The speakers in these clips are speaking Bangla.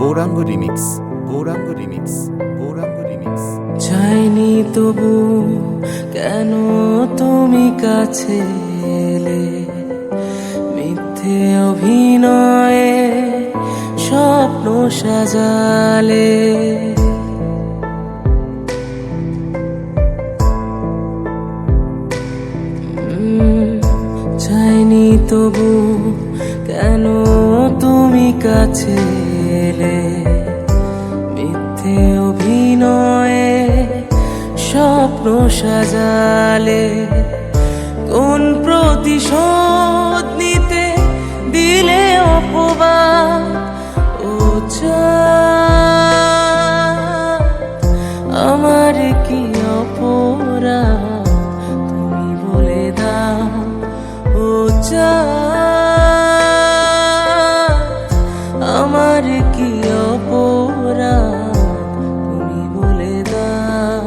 Gauranga remix, Gauranga remix, Gauranga remix. চাইনি তবু কেন তুমি কাছে এলে, মিথ্যে অভিনয়ে স্বপ্ন সাজালে। চাইনি তবু কেন তুমি কাছে এলে, মিথ্যে অভিনয়ে স্বপ্ন সাজালে। কোন প্রতিশোধ নিতে দিলে অপবাদ, ও চাঁদ আমার কি অপরাধ তুমি বলে দাও। ও চাঁদ আমার কি অপরাধ তুমি বলে দাও।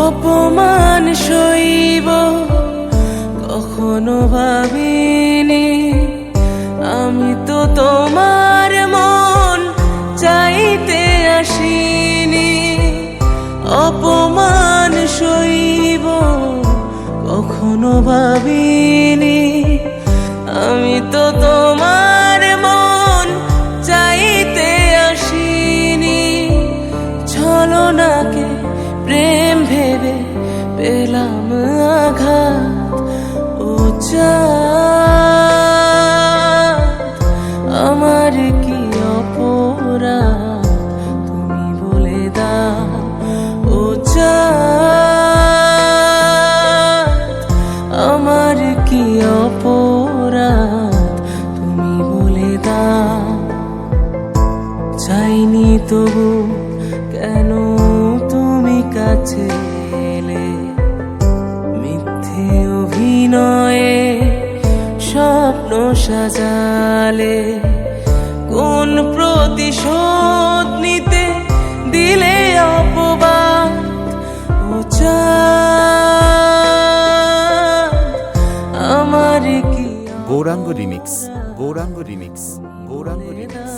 অপমান সইব কখনো ভাবিনি, আমি তো তোমার মন চাইতে আসিনি। অপমান সইব কখনো ভাবিনি, আমি তো তোমার মন চাইতে আসিনি। ছলনাকে প্রেম ভেবে পেলাম আঘাত, ও চাঁদ আমার কি অপরাধ তুমি বলে দাও। ও চাঁদ আমার কি অপরাধ তুমি বলে দাও। চাইনি তবু কেন তুমি কাছে এলে, মিথ্যে অভিনয়ে স্বপ্ন সাজালে। কোন প্রতিশোধ নিতে দিলে অপবাদ, ও চাঁদ আমার কি Gauranga remix, Gauranga remix, Gauranga remix.